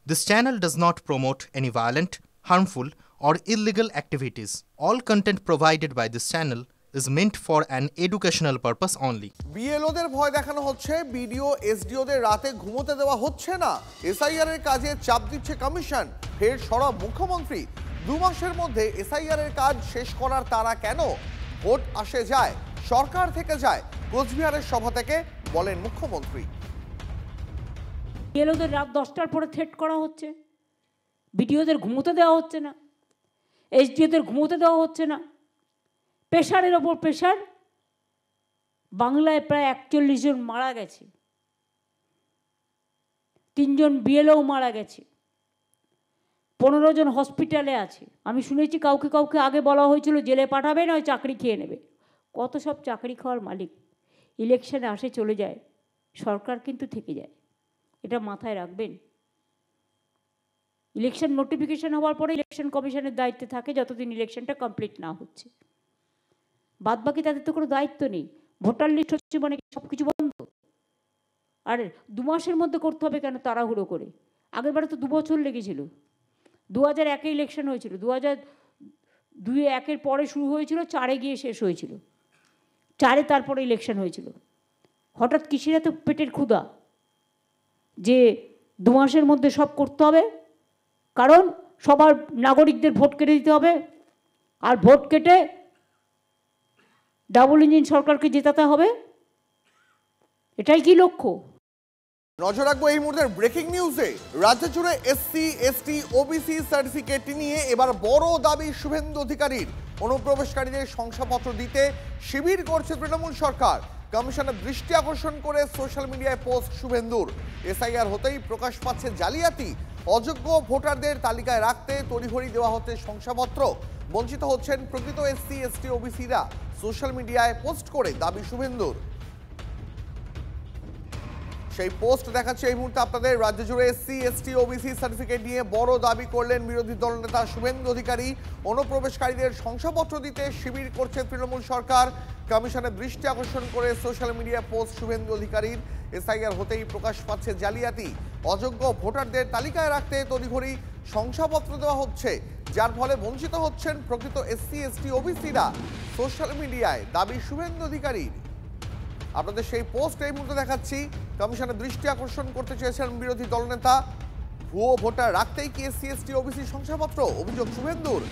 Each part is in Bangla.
This channel does not promote any violent, harmful, or illegal activities. All content provided by this channel is meant for an educational purpose only. বিএলওদের ভয় দেখানো হচ্ছে, বিডিও এসডিওদের রাতে ঘুমোতে দেওয়া হচ্ছে না, এসআইআর এর কাজে চাপ দিচ্ছে কমিশন, ফের সরব মুখ্যমন্ত্রী। 2 মাসের মধ্যে এসআইআর এর কাজ শেষ করার তারা কেন? ভোট আসে যায়, সরকার থেকে যায়, কোচবিহারের সভা থেকে বলেন মুখ্যমন্ত্রী। বিএলওদের রাত 10টার পরে থ্রেট করা হচ্ছে, বিডিওদের ঘুমোতে দেওয়া হচ্ছে না, এসডিওদের ঘুমোতে দেওয়া হচ্ছে না। প্রেশারের ওপর প্রেশার। বাংলায় প্রায় 41 জন মারা গেছে, 3 জন বিএলও মারা গেছে, 15 জন হসপিটালে আছে। আমি শুনেছি কাউকে কাউকে আগে বলা হয়েছিল জেলে পাঠাবে, না ওই চাকরি খেয়ে নেবে। কত সব চাকরি খাওয়ার মালিক ইলেকশনে আসে চলে যায়, সরকার কিন্তু থেকে যায়। এটা মাথায় রাখবেন। ইলেকশন নোটিফিকেশন হওয়ার পরে ইলেকশন কমিশনের দায়িত্বে থাকে যতদিন ইলেকশনটা কমপ্লিট না হচ্ছে। বাদবাকি তাদের তো কোনো দায়িত্ব নেই। ভোটার লিস্ট হচ্ছে মানে সব কিছু বন্ধ। আর 2 মাসের মধ্যে করতে হবে কেন তাড়াহুড়ো করে? আগেরবারে তো 2 বছর লেগেছিল। 2001-এ ইলেকশন হয়েছিল, 2002-এর পরে শুরু হয়েছিল, 4-এ গিয়ে শেষ হয়েছিল, 4-এ তারপরে ইলেকশন হয়েছিল। হঠাৎ কিসের এত পেটের ক্ষুধা যে 2 মাসের মধ্যে সব করতে হবে? কারণ সবার নাগরিকদের ভোট কেটে দিতে হবে, আর ভোট কেটে ডাবল ইঞ্জিন সরকারকে জেতাতে হবে। এটাই কি লক্ষ্য? নজর রাখবো এই মুহূর্তের ব্রেকিং নিউজে। রাজ্য জুড়ে এসসি এসটি ওবিসি সার্টিফিকেট নিয়ে এবার বড় দাবি শুভেন্দু অধিকারীর। অনুপ্রবেশকারীদের শংসাপত্র দিতে শিবির করছে তৃণমূল সরকার। কমিশনের দৃষ্টি আকর্ষণ করে সোশ্যাল মিডিয়ায় পোস্ট শুভেন্দুর। এসআইআর হতেই প্রকাশ পাচ্ছে জালিয়াতি, অযোগ্য ভোটারদের তালিকায় রাখতে তড়িঘড়ি দেওয়া হচ্ছে শংসাপত্র, বঞ্চিত হচ্ছেন প্রকৃত এসসি এসটি ওবিসিরা। সোশ্যাল মিডিয়ায় পোস্ট করে দাবি শুভেন্দুর। সেই পোস্ট দেখাচ্ছে এই মুহূর্তে আপনাদের। রাজ্য জুড়ে এসসি এসটি ওবিসি সার্টিফিকেট নিয়ে বড় দাবি করলেন বিরোধী দলনেতা শুভেন্দু অধিকারী। অনুপ্রবেশকারীদের শংসাপত্র দিতে শিবির করছে তৃণমূল সরকার। কমিশনের দৃষ্টি আকর্ষণ করে সোশ্যাল মিডিয়ায় পোস্ট শুভেন্দু অধিকারীর। এসআইআর হতেই প্রকাশ পাচ্ছে জালিয়াতি, অযোগ্য ভোটারদের তালিকায় রাখতে তড়িঘড়ি শংসাপত্র দেওয়া হচ্ছে, যার ফলে বঞ্চিত হচ্ছেন প্রকৃত এসসি এসটি ওবিসিরা। সোশ্যাল মিডিয়ায় দাবি শুভেন্দু অধিকারীর। আপনাদের সেই পোস্ট এই মুহূর্তে দেখাচ্ছি। কমিশনের দৃষ্টি আকর্ষণ করতে চেয়েছেন বিরোধী দলনেতা। ভুয়ো ভোটার রাখতেই কি এসসি এসটি ওবিসি শংসাপত্র, অভিযোগ শুভেন্দুর।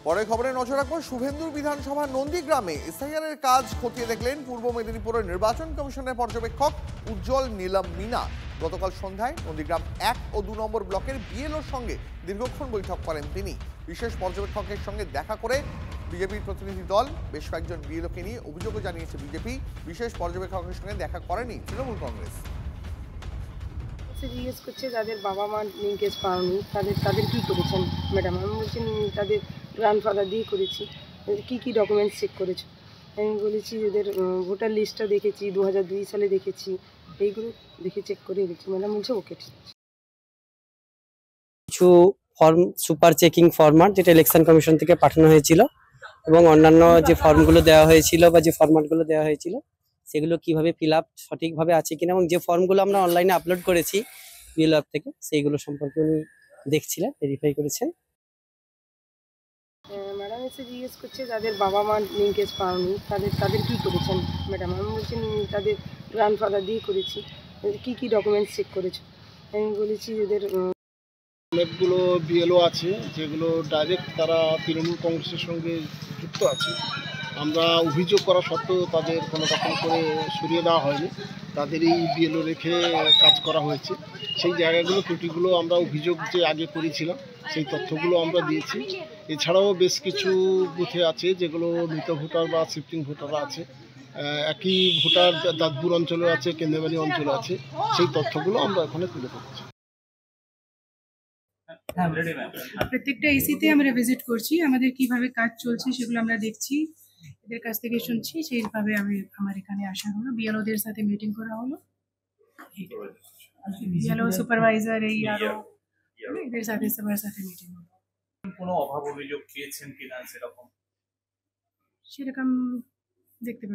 পরে খবরে নজর রাখবো শুভেন্দুর বিধানসভা নন্দীগ্রামে এসআইআর এর কাজ খতিয়ে দেখলেন পূর্ব মেদিনীপুরের নির্বাচন কমিশনের পর্যবেক্ষক উজ্জ্বল নীলম মিনা। গতকাল সন্ধ্যায় নন্দীগ্রাম 1 ও 2 নম্বর ব্লকের বিএলওর সঙ্গে দীর্ঘক্ষণ বৈঠক করেন তিনি। বিশেষ পর্যবেক্ষকের সঙ্গে দেখা করে বিজেপির প্রতিনিধি দল বেশ কয়েকজন বিএলওকে নিয়ে অভিযোগও জানিয়েছে বিজেপি। বিশেষ পর্যবেক্ষকের সঙ্গে দেখা করেনি তৃণমূল কংগ্রেস। জিজ্ঞেস করছে যাদের বাবা মা লিঙ্কেজ পাওনি তাদের কী করেছেন ম্যাডাম? আমি বলছি তাদের গ্র্যান্ডফাদার দিয়ে করেছি। কী কী ডকুমেন্টস চেক করেছো? আমি বলেছি ওদের ভোটার লিস্টটা দেখেছি, 2002 সালে দেখেছি, এইগুলো দেখে চেক করে গেছি। ম্যাডাম বলছে ওকে ঠিক আছে। কিছু ফর্ম সুপার চেকিং ফরম্যাট যেটা ইলেকশন কমিশন থেকে পাঠানো হয়েছিল, এবং অন্যান্য যে ফর্মগুলো দেওয়া হয়েছিল বা যে ফরম্যাটগুলো দেওয়া হয়েছিল সেগুলো কিভাবে ফিল আপ সঠিকভাবে আছে কিনা, এবং যে ফর্মগুলো আমরা অনলাইনে আপলোড করেছি বিএলও অ্যাপ থেকে সেইগুলো সম্পর্কে উনি দেখছিলেন, ভেরিফাই করেছেন। ম্যাডাম এসে জিজ্ঞেস করছে যাদের বাবা মা লিঙ্কেজ পাওনি তাদের কী করেছেন ম্যাডাম? আমি বলছি তাদের গ্র্যান্ডফাদার দিয়ে করেছি। কী কী ডকুমেন্টস চেক করেছো? আমি বলেছি ওদের অনেকগুলো বিএলও আছে যেগুলো ডাইরেক্ট তারা তৃণমূল কংগ্রেসের সঙ্গে যুক্ত আছে। আমরা অভিযোগ করা সত্ত্বেও তাদের কোনো রকম করে সরিয়ে দেওয়া হয়নি, তাদেরই বিএলও রেখে কাজ করা হয়েছে। সেই জায়গাগুলো ত্রুটিগুলো আমরা অভিযোগ যে আগে করেছিলাম সেই তথ্যগুলো আমরা দিয়েছি। এছাড়াও বেশ কিছু বুথে আছে যেগুলো মৃত ভোটার বা শিফটিং ভোটাররা আছে, একই ভোটার দাঁতপুর অঞ্চলে আছে, কেন্দ্রবাড়ি অঞ্চলে আছে, সেই তথ্যগুলো আমরা এখানে তুলে ধরছি। প্রত্যেকটা এসিতে আমরা ভিজিট করছি, আমাদের কিভাবে কাজ চলছে সেগুলো আমরা দেখছি, এদের কাছ থেকে শুনছি, সেইভাবে আমার এখানে আসা হলো। বিএলওদের সাথে মিটিং করা হলো, বিএলও সুপারভাইজার এই আরো এদের সাথে সবার সাথে মিটিং হলো। কোনো অভাব অভিযোগ পেয়েছেন কিনা সেরকম দেখতে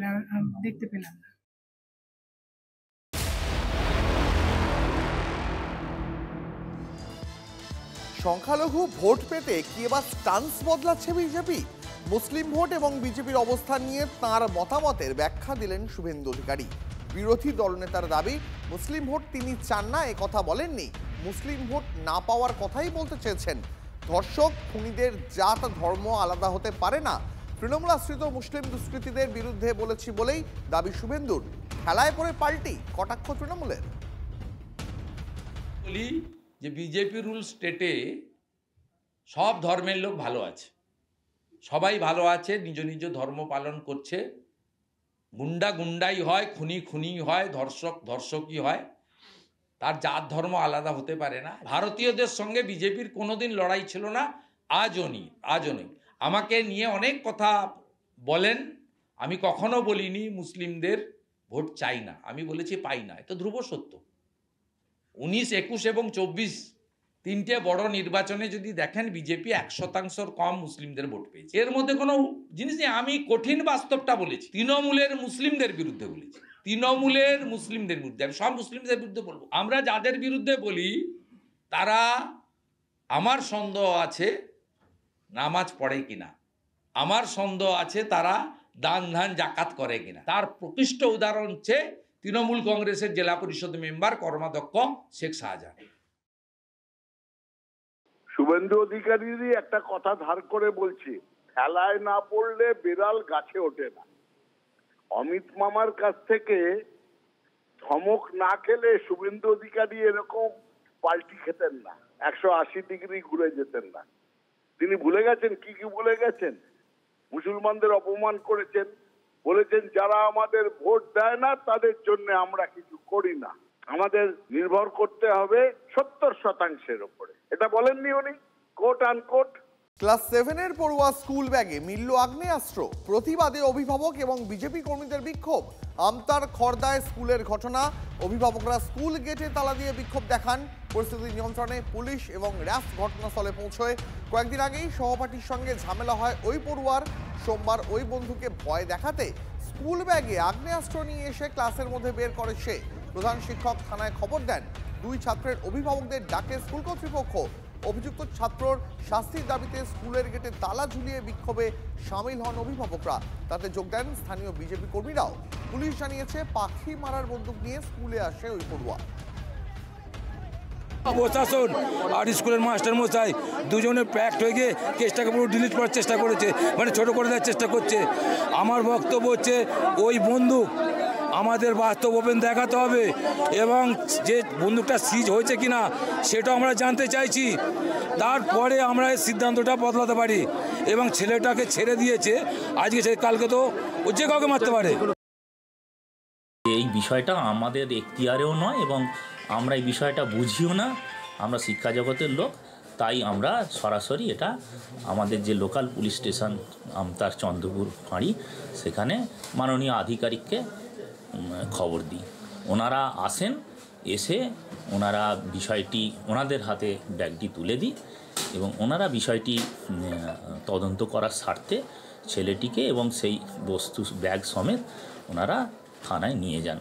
পেলাম না। সংখ্যালঘু ভোট পেতে কি এবার স্টান্স বদলাচ্ছে বিজেপি? মুসলিম ভোট এবং বিজেপির অবস্থান নিয়ে তাঁর মতামতের ব্যাখ্যা দিলেন শুভেন্দু অধিকারী। বিরোধী দলনেতার দাবি, মুসলিম ভোট তিনি চান না এ কথা বলেননি, মুসলিম ভোট না পাওয়ার কথাই বলতে চেয়েছেন। ধর্ষক খুনিদের জাত ধর্ম আলাদা হতে পারে না, তৃণমূল আশ্রিত মুসলিম দুষ্কৃতীদের বিরুদ্ধে বলেছি বলেই দাবি শুভেন্দুর। খেলায় পড়ে পাল্টি, কটাক্ষ তৃণমূলের। বলি যে বিজেপি রুল স্টেটে সব ধর্মের লোক ভালো আছে, সবাই ভালো আছে, নিজ নিজ ধর্ম পালন করছে। গুন্ডা গুন্ডাই হয়, খুনি খুনি হয়, ধর্ষক ধর্ষকই হয়, তার জাত ধর্ম আলাদা হতে পারে না। ভারতীয়দের সঙ্গে বিজেপির কোনোদিন লড়াই ছিল না, আজও নেই। আমাকে নিয়ে অনেক কথা বলেন, আমি কখনো বলিনি মুসলিমদের ভোট চাই না, আমি বলেছি পাই না। এটা ধ্রুব সত্য। 19, 21 এবং 24 তিনটে বড় নির্বাচনে যদি দেখেন বিজেপি 1% কম মুসলিমদের ভোট পেয়েছে। এর মধ্যে কোনো জিনিস নেই। আমি কঠিন বাস্তবটা বলেছি, তৃণমূলের মুসলিমদের বিরুদ্ধে বলেছি, তৃণমূলের মুসলিমদের বিরুদ্ধে। আমি সব মুসলিমদের বিরুদ্ধে বলবো। আমরা যাদের বিরুদ্ধে বলি তারা, আমার সন্দেহ আছে নামাজ পড়ে কিনা, আমার সন্দেহ আছে তারা দান ধান জাকাত করে কিনা। তার প্রকৃষ্ট উদাহরণ হচ্ছে তৃণমূল কংগ্রেসের জেলা পরিষদ মেম্বার কর্মাধ্যক্ষ শেখ শাহজাহান। শুভেন্দু অধিকারীরই একটা কথা ধার করে বলছি, খেলায় না পড়লে বিড়াল গাছে ওঠে না। অমিত মামার কাছ থেকে ধমক না খেলে শুভেন্দু অধিকারী এরকম পাল্টি খেতেন না, 180 ডিগ্রি ঘুরে যেতেন না। তিনি ভুলে গেছেন কি ভুলে গেছেন? মুসলমানদের অপমান করেছেন, বলেছেন যারা আমাদের ভোট দেয় না তাদের জন্য আমরা কিছু করি না, আমাদের নির্ভর করতে হবে 70% উপরে। এটা বলেননি উনি, কোট আনকোট। ক্লাস 7-এর পড়ুয়া স্কুল ব্যাগে মিলল আগ্নেয়াস্ত্র, প্রতিবাদে অভিভাবক এবং বিজেপি কর্মীদের বিক্ষোভ। আমতার খড়দায় স্কুলের ঘটনা, অভিভাবকরা স্কুল গেটে তালা দিয়ে বিক্ষোভ দেখান। পরিস্থিতি নিয়ন্ত্রণে পুলিশ এবং র্যাব ঘটনাস্থলে পৌঁছয়। কয়েকদিন আগেই সহপাঠীর সঙ্গে ঝামেলা হয় ওই পড়ুয়ার। সোমবার ওই বন্ধুকে ভয় দেখাতে স্কুল ব্যাগে আগ্নেয়াস্ত্র নিয়ে এসে ক্লাসের মধ্যে বের করে সে। প্রধান শিক্ষক থানায় খবর দেন, 2 ছাত্রের অভিভাবকদের ডাকে স্কুল কর্তৃপক্ষ। অভিযুক্ত ছাত্রর শাস্তির দাবিতে স্কুলের গেটে তালা ঝুলিয়ে বিক্ষোভে সামিল হন অভিভাবকরা। তাতে যোগ দেন স্থানীয় বিজেপি কর্মীরাও। পুলিশ জানিয়েছে পাখি মারার বন্দুক নিয়ে স্কুলে আসে ওই পড়ুয়া। প্রশাসন আর স্কুলের মাস্টার মশাই দুজনে প্যাক্ট হয়ে গিয়ে কেসটাকে পুরো ডিলিট করার চেষ্টা করেছে, মানে ছোট করে দেওয়ার চেষ্টা করছে। আমার বক্তব্য হচ্ছে ওই বন্দুক আমাদের বাস্তব ওপেন দেখাতে হবে এবং যে বন্দুকটা সিজ হয়েছে কিনা সেটাও আমরা জানতে চাইছি। তারপরে আমরা এই সিদ্ধান্তটা বদলাতে পারি। এবং ছেলেটাকে ছেড়ে দিয়েছে, আজকে কালকে তো ও যে কাউকে মারতে পারে। এই বিষয়টা আমাদের এখতিয়ারেও নয় এবং আমরা এই বিষয়টা বুঝিও না। আমরা শিক্ষা জগতের লোক, তাই আমরা সরাসরি এটা আমাদের যে লোকাল পুলিশ স্টেশন আমতার চন্দ্রপুর ফাঁড়ি, সেখানে মাননীয় আধিকারিককে খবর দিই। ওনারা আসেন, এসে ওনারা বিষয়টি ওনাদের হাতে ব্যাগটি তুলে দিই এবং ওনারা বিষয়টি তদন্ত করার স্বার্থে ছেলেটিকে এবং সেই বস্তু ব্যাগ সমেত ওনারা থানায় নিয়ে যান।